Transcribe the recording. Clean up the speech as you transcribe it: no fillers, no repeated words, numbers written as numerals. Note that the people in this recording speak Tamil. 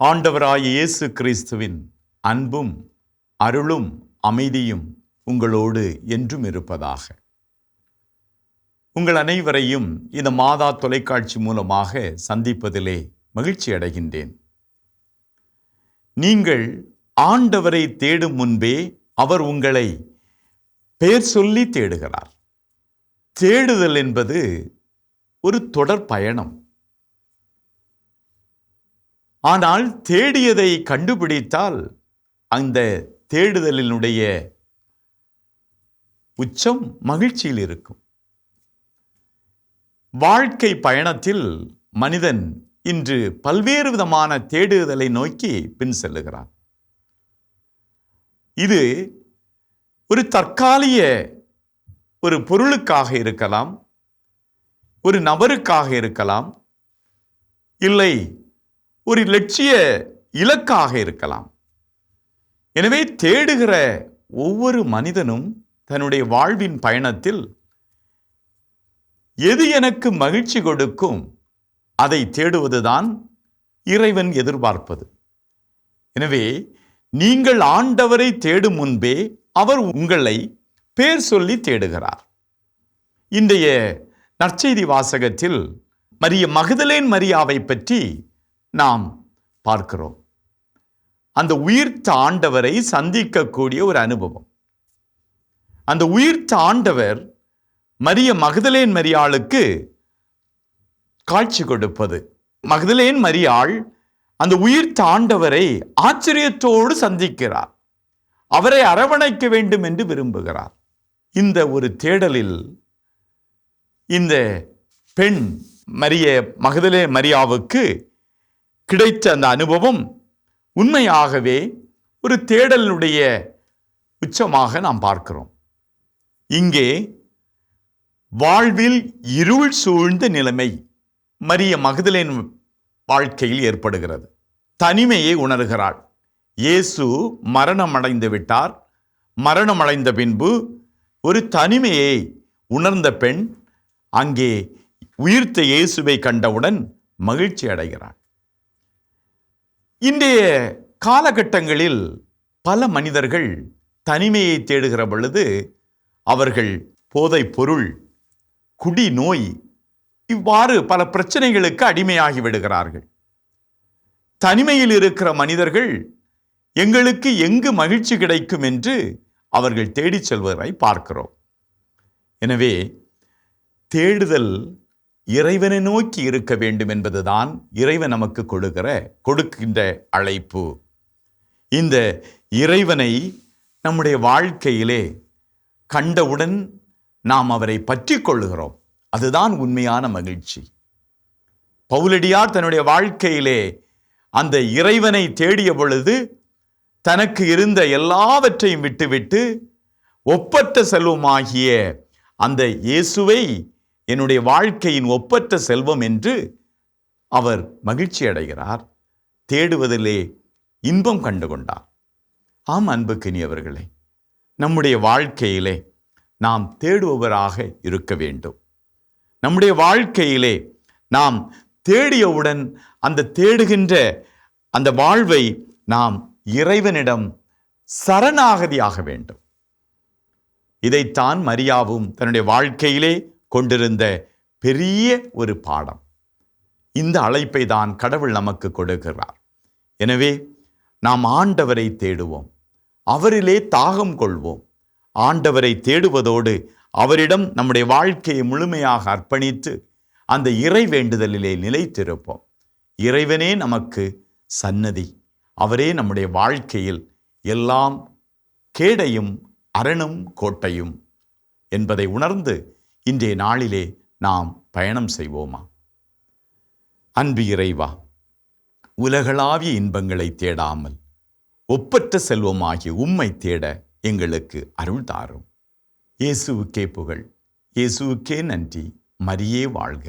ஆண்டவராகிய இயேசு கிறிஸ்துவின் அன்பும் அருளும் அமைதியும் உங்களோடு என்றும் இருப்பதாக. உங்கள் அனைவரையும் இந்த மாதா தொலைக்காட்சி மூலமாக சந்திப்பதிலே மகிழ்ச்சி அடைகின்றேன். நீங்கள் ஆண்டவரை தேடும் முன்பே அவர் உங்களை பெயர் சொல்லி தேடுகிறார். தேடுதல் என்பது ஒரு தொடர் பயணம். ஆனால் தேடியதை கண்டுபிடித்தால் அந்த தேடுதலினுடைய உச்சம் மகிழ்ச்சியில் இருக்கும். வாழ்க்கை பயணத்தில் மனிதன் இன்று பல்வேறு விதமான தேடுதலை நோக்கி பின் செல்லுகிறான். இது ஒரு தற்காலிக ஒரு பொருளுக்காக இருக்கலாம், ஒரு நபருக்காக இருக்கலாம், இல்லை ஒரு லட்சிய இலக்காக இருக்கலாம். எனவே தேடுகிற ஒவ்வொரு மனிதனும் தன்னுடைய வாழ்வின் பயணத்தில் எது எனக்கு மகிழ்ச்சி கொடுக்கும் அதை தேடுவதுதான் இறைவன் எதிர்பார்ப்பது. எனவே நீங்கள் ஆண்டவரை தேடும் முன்பே அவர் உங்களை பேர் சொல்லி தேடுகிறார். இன்றைய நற்செய்தி வாசகத்தில் மகதலேன் மரியாவை பற்றி நாம் பார்க்கிறோம். அந்த உயிர்த்த ஆண்டவரை சந்திக்கக்கூடிய ஒரு அனுபவம். அந்த உயிர்த்த ஆண்டவர் மகதலேன் மரியாளுக்கு காட்சி கொடுப்பது. மகதலேன் மரியாள் அந்த உயிர்த்த ஆண்டவரை ஆச்சரியத்தோடு சந்திக்கிறார். அவரை அரவணைக்க வேண்டும் என்று விரும்புகிறார். இந்த ஒரு தேடலில் இந்த பெண் மகதலேன் மரியாவுக்கு கிடைத்த அந்த அனுபவம் உண்மையாகவே ஒரு தேடலுடைய உச்சமாக நாம் பார்க்கிறோம். இங்கே வாழ்வில் இருள் சூழ்ந்த நிலைமை மகதலேன் வாழ்க்கையில் ஏற்படுகிறது. தனிமையை உணர்கிறாள். இயேசு மரணமடைந்து விட்டார். மரணமடைந்த பின்பு ஒரு தனிமையை உணர்ந்த பெண் அங்கே உயிர்த்த இயேசுவை கண்டவுடன் மகிழ்ச்சி அடைகிறாள். இன்றைய காலகட்டங்களில் பல மனிதர்கள் தனிமையை தேடுகிற பொழுது அவர்கள் போதை பொருள், குடி நோய், இவ்வாறு பல பிரச்சனைகளுக்கு அடிமையாகி விடுகிறார்கள். தனிமையில் இருக்கிற மனிதர்கள் எங்களுக்கு எங்கு மகிழ்ச்சி கிடைக்கும் என்று அவர்கள் தேடிச் செல்வதை பார்க்கிறோம். எனவே தேடுதல் இறைவனை நோக்கி இருக்க வேண்டும் என்பதுதான் இறைவன் நமக்கு கொடுக்கின்ற அழைப்பு. இந்த இறைவனை நம்முடைய வாழ்க்கையிலே கண்டவுடன் நாம் அவரை பற்றி கொள்ளுகிறோம். அதுதான் உண்மையான மகிழ்ச்சி. பவுலடியார் தன்னுடைய வாழ்க்கையிலே அந்த இறைவனை தேடிய பொழுது தனக்கு இருந்த எல்லாவற்றையும் விட்டுவிட்டு ஒப்பற்ற செல்வமாகிய அந்த இயேசுவை என்னுடைய வாழ்க்கையின் ஒப்பற்ற செல்வம் என்று அவர் மகிழ்ச்சி அடைகிறார். தேடுவதிலே இன்பம் கண்டுகொண்டார். ஆம் அன்புக்கினியவர்களே, நம்முடைய வாழ்க்கையிலே நாம் தேடுபவராக இருக்க வேண்டும். நம்முடைய வாழ்க்கையிலே நாம் தேடியவுடன் அந்த தேடுகின்ற அந்த வாழ்வை நாம் இறைவனிடம் சரணாகதியாக வேண்டும். இதைத்தான் மரியாவும் தன்னுடைய வாழ்க்கையிலே கொண்டிருந்த பெரிய ஒரு பாடம். இந்த அழைப்பை தான் கடவுள் நமக்கு கொடுக்கிறார். எனவே நாம் ஆண்டவரை தேடுவோம், அவரிலே தாகம் கொள்வோம். ஆண்டவரை தேடுவதோடு அவரிடம் நம்முடைய வாழ்க்கையை முழுமையாக அர்ப்பணித்து அந்த இறை வேண்டுதலிலே நிலைத்திருப்போம். இறைவனே நமக்கு சன்னதி. அவரே நம்முடைய வாழ்க்கையில் எல்லாம் கேடையும் அரணும் கோட்டையும் என்பதை உணர்ந்து இன்றைய நாளிலே நாம் பயணம் செய்வோமா? அன்பு இறைவா, உலகளாவிய இன்பங்களை தேடாமல் ஒப்பற்ற செல்வமாகி உம்மை தேட எங்களுக்கு அருள் தாரும். இயேசுவுக்கே புகழ், இயேசுவுக்கே நன்றி. மரியே வாழ்க.